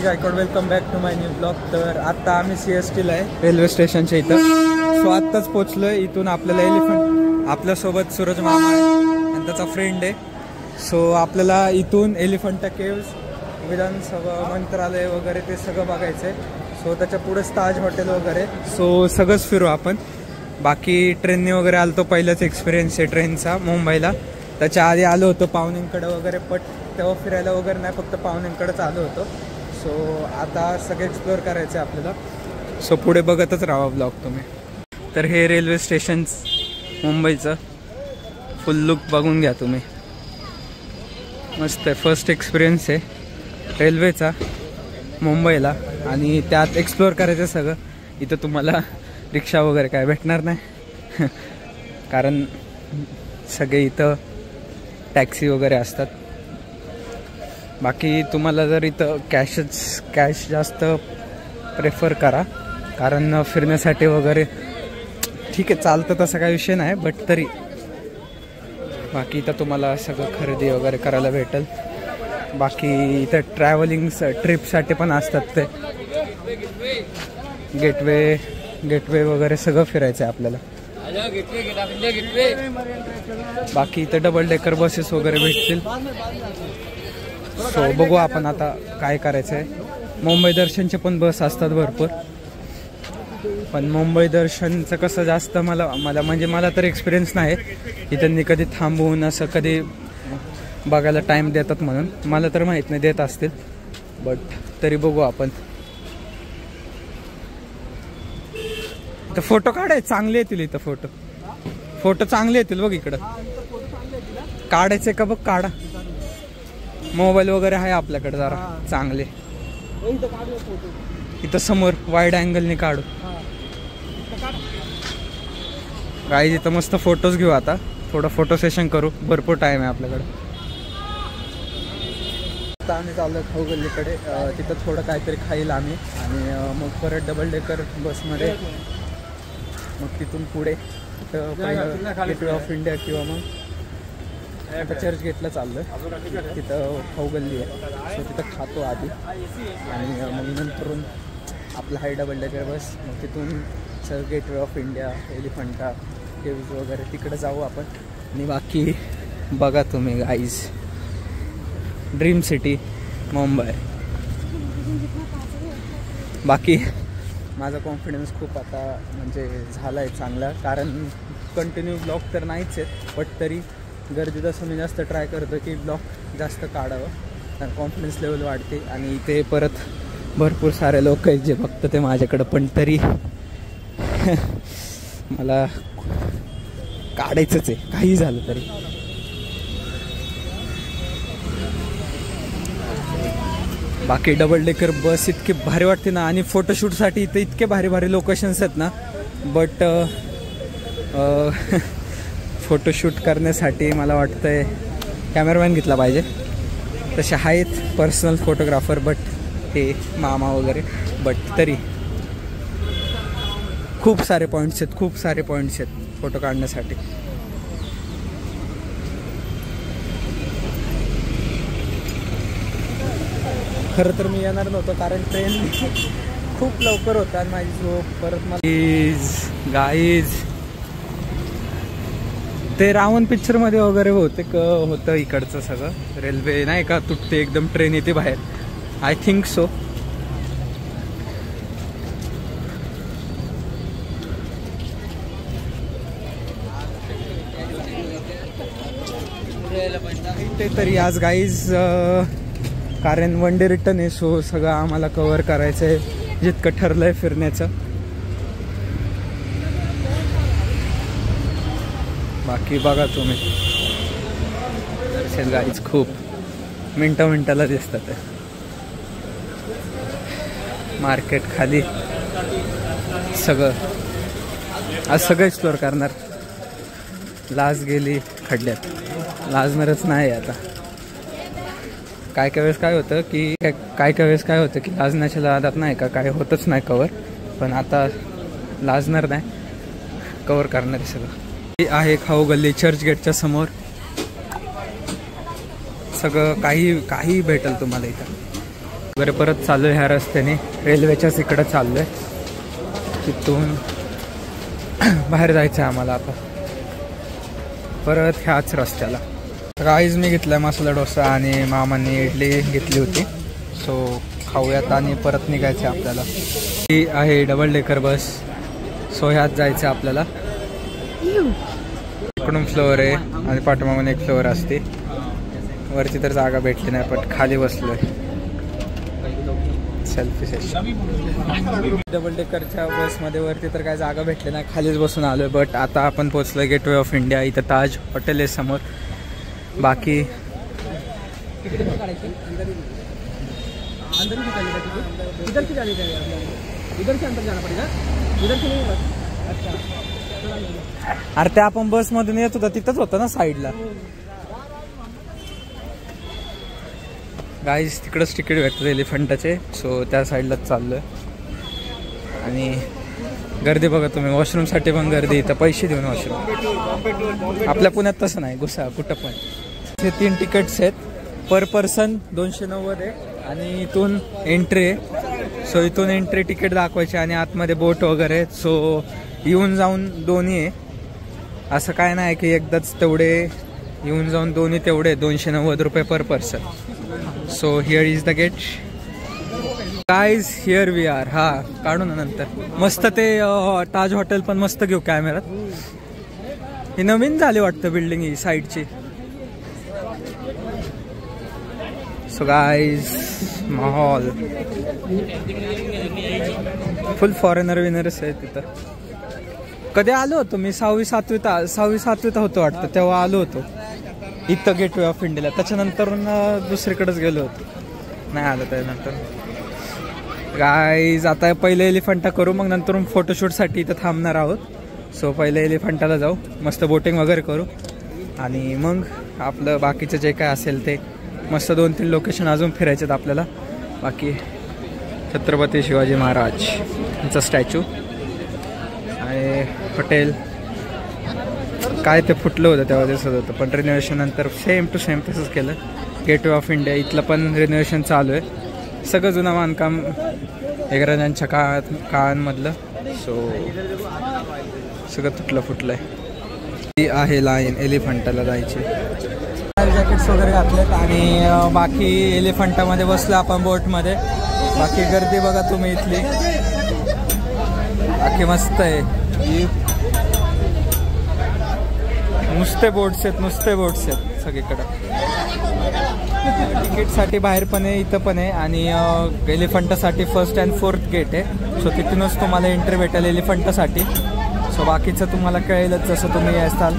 Gaikwad, welcome back to my new blog. तर आता आम्ही CSTला आहे, रेल्वे स्टेशनच्या इथं। सो आत्ताच पोचलोय। इथून आपल्याला एलिफंट, आपल्यासोबत सूरज मामा आहे आणि त्याचा फ्रेंड आहे। सो आपल्याला इथून एलिफंटा केव्स, विधानसभा, मंत्रालय वगैरे ते सगळं बघायचं आहे। सो त्याच्या पुढेच ताज हॉटेल वगैरे, सो सगळंच फिरू आपण। बाकी ट्रेनने वगैरे आलो तो, पहिलाच एक्सपिरियन्स आहे ट्रेनचा मुंबईला। त्याच्या आधी आलो होतो पाहुण्यांकडे वगैरे, पण तेव्हा फिरायला वगैरे नाही, फक्त पाहुण्यांकडेच आलो होतो। सो आता सगळं एक्सप्लोअर करायचं आहे आपल्याला। सो पुढे बघतच राहा ब्लॉग तुम्ही। तर हे रेल्वे स्टेशन मुंबईचं फुल लुक बघून घ्या तुम्ही, मस्त आहे। फर्स्ट एक्सपिरियन्स आहे रेल्वेचा मुंबईला, आणि त्यात एक्सप्लोअर करायचं सगळं। इथं तुम्हाला रिक्षा वगैरे काय भेटणार नाही कारण सगळे इथं टॅक्सी वगैरे असतात। बाकी तुम्हाला जर इथं कॅश जास्त प्रेफर करा, कारण फिरण्यासाठी वगैरे ठीक आहे, चालतं, तसा काही विषय नाही, बट तरी बाकी इथं तुम्हाला सगळं खरेदी वगैरे करायला भेटेल। बाकी इथं ट्रॅव्हलिंग ट्रिपसाठी पण असतात ते गेटवे वगैरे सगळं फिरायचं आहे आपल्याला। बाकी इथं डबल डेकर बसेस वगैरे भेटतील। सो बघू आपण आता काय करायचं आहे। मुंबई दर्शनचे पण बस असतात भरपूर, पण मुंबई दर्शनचं कसं जास्त मला तर एक्सपिरियन्स नाही इथं कधी थांबवून असं कधी बघायला टाईम देतात म्हणून, मला तर माहीत नाही देत असतील, बट तरी बघू आपण। तर फोटो काढाय चांगले येतील इथं, फोटो चांगले येतील बघ। इकडं काढायचे का बघ, काढा। मोबाईल वगैरे आहे आपल्याकडे जरा चांगले, इथं समोर वाईड अँगलने काढू गाईज। इथं मस्त फोटोज घेऊ आता, थोडं फोटो सेशन करू, भरपूर टाइम आहे आपल्याकडे। आता आम्ही चाललो खाऊ गल्लीकडे, तिथं थोडं काहीतरी खाईल आम्ही, आणि मग परत डबल डेकर बसमध्ये, मग तिथून पुढे पहिलं गेटवे ऑफ इंडिया किंवा मग आता चर्चगेटला चाललं, तिथं खाऊ गल्ली आहे। सो तिथं खातो आधी, आणि मग नंतरून आपलं हाय डबल डेकर बस, मग तिथून sir gateway of India, Elephanta caves वगैरे तिकडे जाऊ आपण। आणि बाकी बघा तुम्ही गाईज, ड्रीम सिटी मुंबई। बाकी माझा कॉन्फिडन्स खूप आता म्हणजे झाला आहे चांगला, कारण कंटिन्यू ब्लॉग तर नाहीच आहेत, बट तरी गर्दीत असं मी जास्त ट्राय करतो की ब्लॉग जास्त काढावं, कारण कॉन्फिडन्स लेवल वाढते। आणि इथे परत भरपूर सारे लोक आहेत जे बघतात ते माझ्याकडं, पण तरी मला काढायचंच आहे काही झालं तरी। बाकी डबल डेकर बस इतकी भारी वाटते ना, आणि फोटोशूटसाठी इथे इतके भारी भारी लोकेशन्स आहेत ना, बट फोटोशूट करण्यासाठी मला वाटतंय कॅमेरामॅन घेतला पाहिजे। तसे आहेत पर्सनल फोटोग्राफर, बट ते मामा वगैरे, बट तरी खूप सारे पॉईंट्स आहेत फोटो काढण्यासाठी। खरं तर मी येणार नव्हतो, कारण ट्रेन खूप लवकर होता आणि माझी झोप परत मला गाईज ते रावण पिक्चरमध्ये वगैरे होतं इकडचं सगळं, रेल्वे नाही का तुटते एकदम, ट्रेन येते बाहेर, आय थिंक सो। ते तरी आज गाईज, कारण वन डे रिटर्न आहे, सो सगळं आम्हाला कव्हर करायचं आहे जितकं ठरलंय फिरण्याचं। बाकी बघा तुम्ही, गाईज खूप मिनटाला दिसतात। मार्केट खाली सगळं आज सगळं एक्सप्लोअर करणार। लाज गेली खड्ड्यात, लाजणारच नाही आता। काय वेळेस काय होतं की लाजण्याच्या लादात नाही का काय होतच नाही कवर, पण आता लाजणार नाही, कवर करणार सगळं। आहे खाऊ गल्ली चर्चगेटच्या समोर, सगळं काही भेटेल तुम्हाला इथं। वगैरे परत चाललोय ह्या रस्त्याने, रेल्वेच्याच इकडं चाललोय. तिथून बाहेर जायचं आहे आम्हाला आता परत ह्याच रस्त्याला. गाईज मी घेतलाय मसाला डोसा आणि मामांनी इडली घेतली होती. सो खाऊयात आणि परत निघायचं आहे आपल्याला. ही आहे डबल डेकर बस. सो ह्यात जायचं आहे आपल्याला. इकडून फ्लोअर आहे आणि पाठीमागून एक फ्लोअर असते. वरती तर जागा भेटली नाही पण खाली बसलोय. Selfie session. डबल डेकरच्या बसमध्ये वरती तर काय जागा भेटली नाही, खालीच बसून आलोय. बट आता आपण पोहोचलोय गेटवे ऑफ इंडिया. इथं ताज हॉटेल आहे समोर. बाकी अरे ते आपण बस मधून येत होता तिथंच होतं ना साईडला. गाईज तिकडंच तिकीट भेटतात एलिफंटाचे. सो त्या साईडलाच चाललोय. आणि गर्दी बघा तुम्ही, वॉशरूमसाठी पण गर्दी. इथं पैसे देऊन वॉशरूम. आपल्या पुण्यात तसं नाही, घुसा कुठं पण. हे 3 तिकीट्स आहेत. पर पर्सन 290 आहे आणि इथून एंट्री आहे. सो इथून एंट्री तिकीट दाखवायचे आणि आतमध्ये बोट वगैरे. सो येऊन जाऊन दोन्ही आहे, असं काय नाही की एकदाच तेवढे. येऊन जाऊन दोन्ही तेवढे 290 रुपये per person. So here is the gate guys. Here we are. हा काढू ना नंतर. मस्त ते ताज हॉटेल पण मस्त घेऊ कॅमेरात. ही नवीन झाली वाटतं बिल्डिंग ही साईडची. सो गाईज माहोल फुल फॉरेनर विनरच आहे तिथं. कधी आलो होतो मी 6वी 7वीत होतो वाटतं, तेव्हा आलो होतो इथं गेटवे ऑफ इंडियाला. त्याच्यानंतर दुसरीकडेच गेलो होतो, नाही आलं त्यानंतर. गाईज आता पहिले एलिफंटा करू, मग नंतर फोटोशूटसाठी इथं थांबणार आहोत. सो पहिले एलिफंटाला जाऊ, मस्त बोटिंग वगैरे करू आणि मग आपलं बाकीचं जे काय असेल ते मस्त 2-3 लोकेशन अजून फिरायचे आपल्याला. बाकी छत्रपती शिवाजी महाराज यांचा स्टॅच्यू आणि हॉटेल काय ते फुटलं होतं तेव्हा दिसत होतं, पण रिनोव्हेशन नंतर सेम टू सेम तसंच केलं. गेटवे ऑफ इंडिया इथलं पण रिनोव्हेशन चालू आहे. सगळं जुनं बांधकाम इंग्रजांच्या काळांमधलं. सो सगळं तुटलं फुटलं आहे. ही आहे लाईन एलिफंटाला जायची. जॅकेट्स वगैरे घातलेत आणि बाकी एलिफंटामध्ये बसलो आपण बोटमध्ये. बाकी गर्दी बघा तुम्ही इथली, बाकी मस्त आहे. नुसते बोट्स आहेत सगळीकडं. तिकीटसाठी बाहेर पण आहे, इथं पण आहे. आणि एलिफंटासाठी 1st and 4th गेट आहे. सो तिथूनच तुम्हाला एंट्री भेटेल एलिफंटासाठी. सो बाकीचं तुम्हाला कळेलच जसं तुम्ही असाल.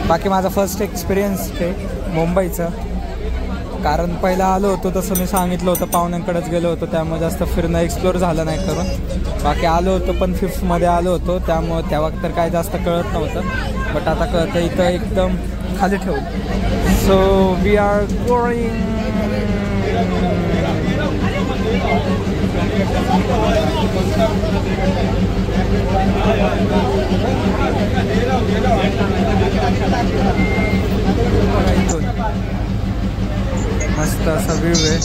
बाकी माझा फर्स्ट एक्सपिरियन्स आहे मुंबईचं, कारण पहिला आलो होतो तसं मी सांगितलं होतं, पाहुण्यांकडेच गेलो होतो, त्यामुळे जास्त फिरणं एक्सप्लोर झालं नाही करून. बाकी आलो होतो पण 5th मध्ये आलो होतो, त्यामुळे तेव्हा तर काय जास्त कळत नव्हतं. बट आता कळतं. इथं एकदम खाली ठेवलं. So we are going. मस्त असा व्ह्यू आहे.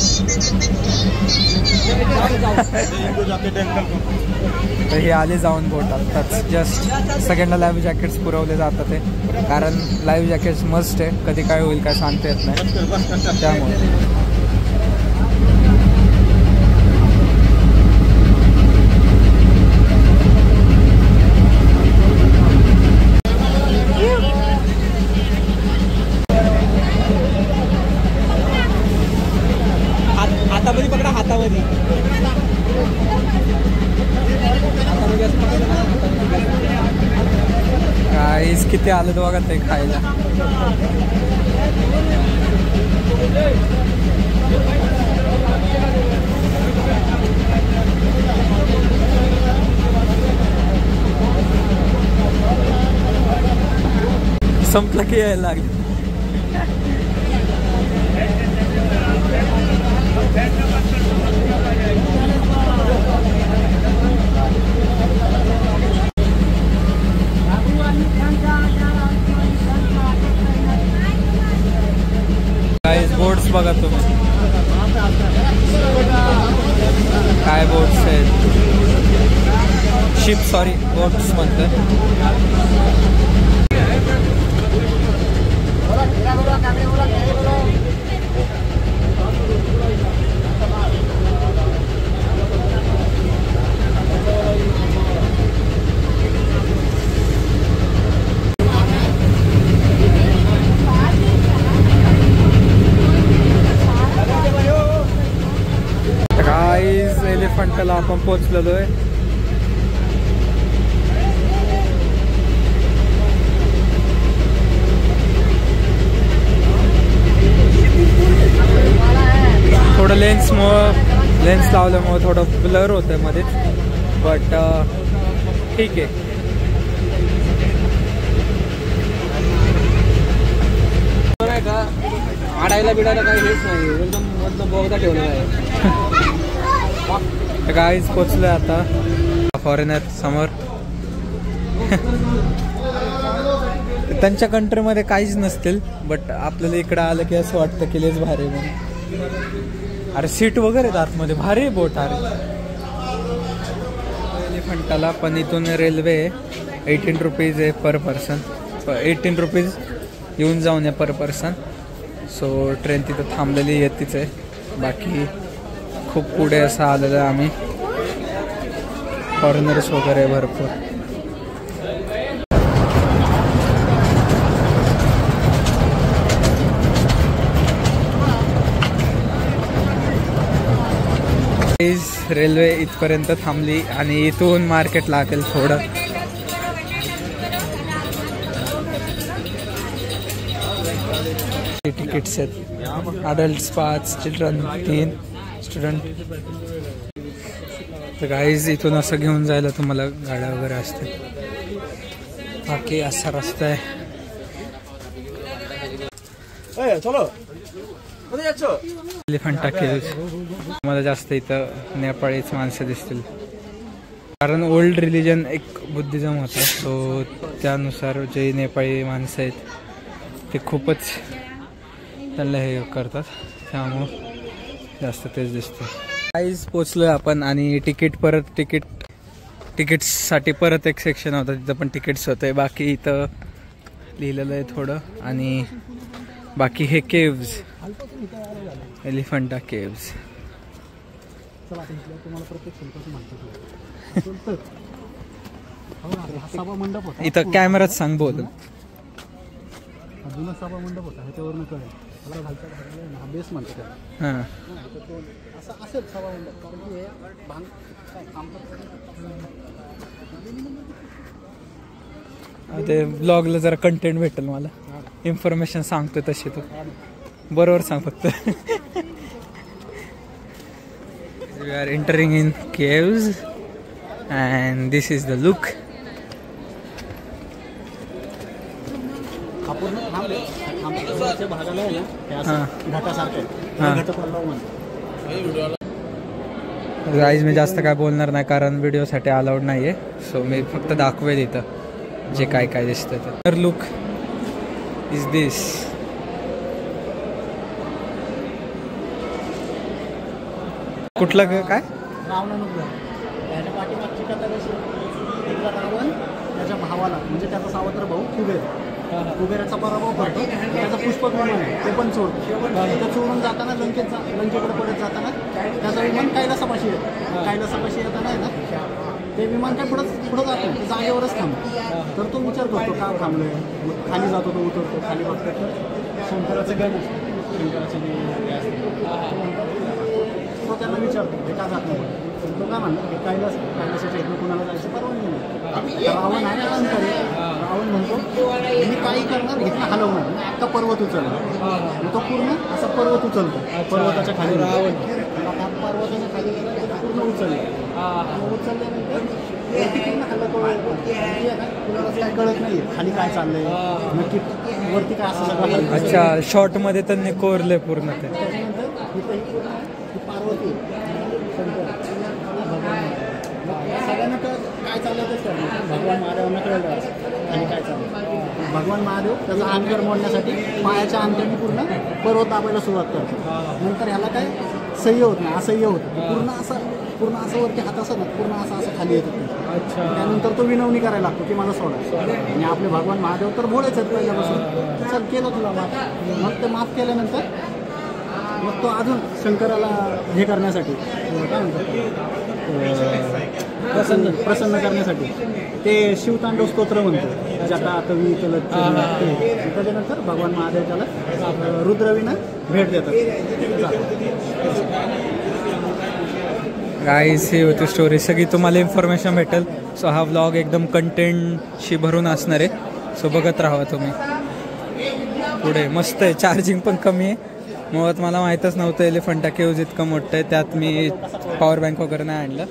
तर हे आले जाऊन बोट आताच जस्ट. सगळ्यांना लाईव्ह जॅकेट्स पुरवले जातात ते, कारण लाईव्ह जॅकेट्स मस्ट आहे. कधी काय होईल काय सांगता येत नाही, त्यामुळे. हातामध्ये पकडा, हातामध्ये. गाईस किती आलं बघा ते खायला. संपलं की यायला लागलं. बोर्ड्स बघा तुम्ही. शिप सॉरी बोट्स म्हणतात. गाईज एलिफंटला आपण पोहोचलेलो आहे. थोडं लेन्स लावल्यामुळे थोडं ब्लर होतं मध्येच, बट ठीक आहे. आडायला बिडायला काही हेच नाही, एकदम मधलं बोगदा ठेवलेला आहे. गाईज पोचलोय आता फॉरेनर समोर. त्यांच्या कंट्रीमध्ये काहीच नसतील, बट आपल्याला इकडं आलं की असं वाटतं की लेच भारी म्हणून. अरे सीट वगैरे आतमध्ये भारी बोट. अरे एलिफंटाला पण इथून रेल्वे 18 रुपीज आहे पर पर्सन. 18 रुपीज येऊन जाऊन आहे पर पर्सन. सो ट्रेन तिथं थांबलेली येतीच आहे. बाकी खूप पुढे असं आलेलं आहे आम्ही. फॉरेनर्स वगैरे भरपूर. रेल्वे इथपर्यंत थांबली आणि इथून मार्केट लागेल थोडं. तिकीट्स आहेत. Adults 5, children 3, student. तर गाईज इथून असं घेऊन जायला तुम्हाला गाड्या वगैरे असतील. बाकी असा रस्ता आहे. एलिफंटा केव्स. मला जास्त इथं नेपाळीच माणसं दिसतील, कारण ओल्ड रिलिजन एक बुद्धिझम होता. सो त्यानुसार जे नेपाळी माणसं आहेत ते खूपच त्यांना हे करतात, त्यामुळं जास्त तेच दिसतं. प्राईस पोचलोय आपण आणि तिकीट्ससाठी परत एक सेक्शन होतं, तिथं पण तिकीट्स होते. बाकी इथं लिहिलेलं आहे थोडं. आणि बाकी हे केव्ज, एलिफंटा केव्ज. इथं कॅमेरात सांग बोल. जुना सभा मंडप होता, ह्याच्यावरून कळेल मला घालता बेस म्हणतो. हां असं असेल सभा मंडप, कारण की हे भांग ते ब्लॉगला जरा कंटेंट भेटेल मला. इन्फॉर्मेशन सांगतो तशी तू बरोबर सांग फक्त. We are entering in caves and this is the look. भागाला आहे ना घाटासारखं गाईज मी जास्त काय बोलणार नाही, कारण व्हिडिओसाठी अलाउड नाही आहे. सो मी फक्त दाखवेल इथं जे काय काय दिसतं. तर लुक इज दिस. कुठलं काय रावणानुग्रह. त्याच्या पाठीमागची कथा कशी, एकदा रावण त्याच्या भावाला म्हणजे त्याचा सावत्र भाऊ कुबेराचा पराभव करतो. त्याचं पुष्पक विमान आहे ते पण चोरतो. ते चोरून जाताना लंकेकडे परत जाताना त्याचं विमान कैलासापाशी येतं. कैलासापाशी येताना आहे ना ते विमान काय पुढं जात नाही, ते जागेवरच थांबतो. तर तो विचार करतो का थांबलोय. खाली जातो, तो उतरतो. खाली बघतो तर शंकराचं गण असतं. शंकराचं तो त्यांना विचारतो हे का जात नाही. तो काय म्हणतो हे कैलासाच्या इथून कुणाला जायची परवानगी नाही. रावण आहे अहंकारी. रावण म्हणतो मी काही करणार, इथं हलवणार. आता पर्वत उचलणार. तो पूर्ण असा पर्वत उचलतो. पर्वताच्या खाली रावण पर्वताच्या खाली पूर्ण उचललं. उचलल्यानंतर पूर्ण हल्ला कुणाला काय कळत नाही खाली काय चाललंय नक्की, वरती काय असं सगळं. अच्छा, शॉर्ट मध्ये त्यांनी कोरले पूर्ण ते. त्याच्यानंतर पार्वती सगळ्यांना काय चाललं तेच कळलं. भगवान महादेवांना कळलं आणि काय चाललं. भगवान महादेव त्याचा अहंकार मोडण्यासाठी पायाच्या अंतराने पूर्ण पर्वत दाबायला सुरुवात करतो. नंतर ह्याला काय सह्य होत नाही, असह्य होतं. पूर्ण असं पूर्ण असं वरती हात असं ना पूर्ण असं खाली येतं ते. अच्छा. त्यानंतर तो विनवणी करायला लागतो की मला सोडा. आणि आपले भगवान महादेव तर भोळेच आहेत पहिल्यापासून. चल केलं तुला माफ. मग ते माफ केल्यानंतर मग तो अजून शंकराला हे करण्यासाठी काय म्हणतात प्रसन्न करण्यासाठी ते शिवतांडव स्तोत्र म्हणतो. जटा कवी तलत त्याच्यानंतर भगवान महादेव त्याला रुद्रवीनं भेट देतात. गाईस ही होती स्टोरी. सगळी तुम्हाला इन्फॉर्मेशन भेटेल. सो हा व्लॉग एकदम कंटेंटशी भरून असणार आहे. सो बघत राहा तुम्ही पुढे. मस्त आहे. चार्जिंग पण कमी आहे. मुळात मला माहीतच नव्हतं एलिफंटा केव्ज इतकं मोठं आहे. त्यात मी पॉवर बँक वगैरे नाही आणलं.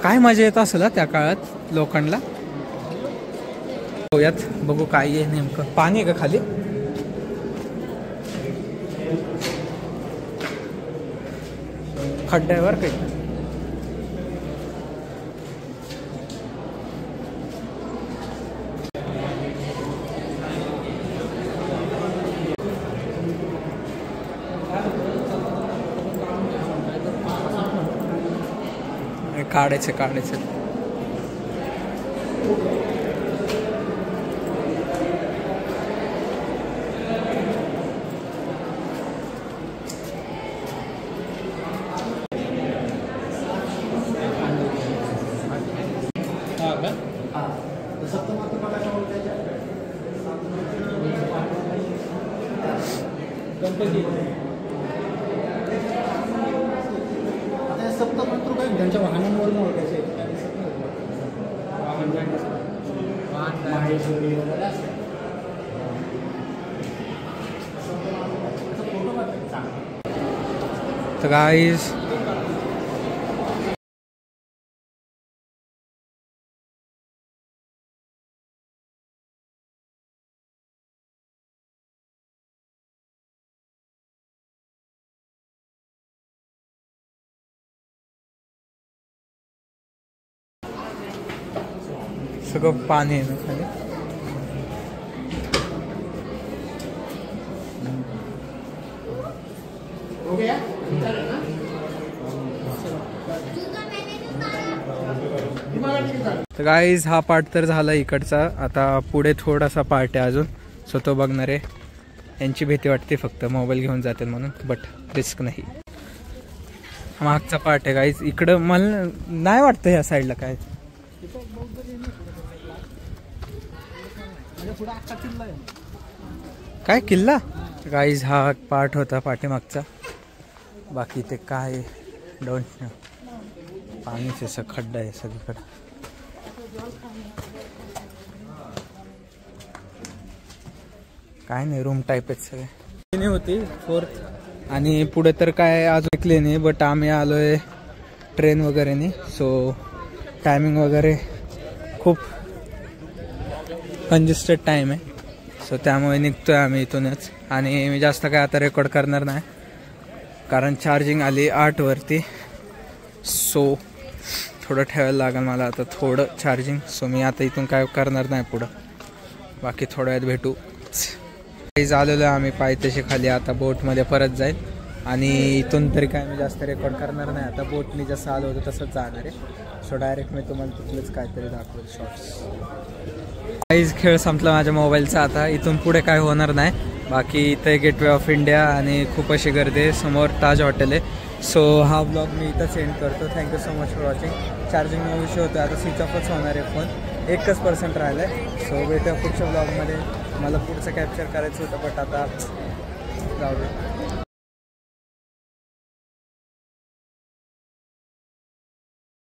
काय मजा येत असेल त्या काळात लोकांना. यात बघू काय आहे नेमकं. पाणी आहे का खाली. खड्ड्यावर काही काढायचे. सप्तमातृ काय त्यांच्या वाहनांवरून ओळखायचे. तर गाईज सगळं पाणी आहे ना खाली. तर गाईज हा पार्ट तर झाला इकडचा. आता पुढे थोडासा पार्ट आहे अजून. सो तो बघणार आहे. यांची भीती वाटते फक्त मोबाईल घेऊन जातील म्हणून. बट रिस्क नाही. मागचा पार्ट आहे गाईज. इकडं मला नाही वाटतं ह्या साईडला काय. काय किल्ला. गाईज हा पार्ट होता पाठीमागचा. बाकी ते काय डोंट नो. पाणीच असं खड्डा आहे सगळीकडे. काय नाही रूम टाईप आहेत सगळे. होती 4th आणि पुढे तर काय अजून ऐकले नाही. बट आम्ही आलोय ट्रेन वगैरेने. सो टायमिंग वगैरे खूप कंजेस्टेड टाईम आहे. सो त्यामुळे निघतोय आम्ही इथूनच. आणि मी जास्त काय आता रेकॉर्ड करणार नाही कारण चार्जिंग आली 8 वरती. सो थोडं ठेवायला लागेल मला आता थोडं चार्जिंग. सो मी आता इथून काय करणार नाही पुढं. बाकी थोड्या वेळात भेटू. काही आलेलो आहे आम्ही पायथ्याशी खाली. आता बोटमध्ये परत जाईल आणि इथून तरी काय मी जास्त रेकॉर्ड करणार नाही. आता बोटनी जसं आलं होतं तसंच जाणार आहे. सो डायरेक्ट मी तुम्हाला तिथलंच काहीतरी दाखवेल शॉर्ट्स. काहीच खेळ संपला माझ्या मोबाईलचा. आता इथून पुढे काय होणार नाही. बाकी इथे गेटवे ऑफ इंडिया आणि खूप अशी गर्दी आहे. समोर ताज हॉटेल आहे. सो हा ब्लॉग मी इथंच एंड करतो. Thank you so much for watching. Charging विषय होतं आता स्विच ऑफच होणार आहे फोन. 1% राहिलं आहे. सो भेटूया पुढच्या ब्लॉगमध्ये. मला पुढचं कॅप्चर करायचं होतं बट आता जाऊ दे.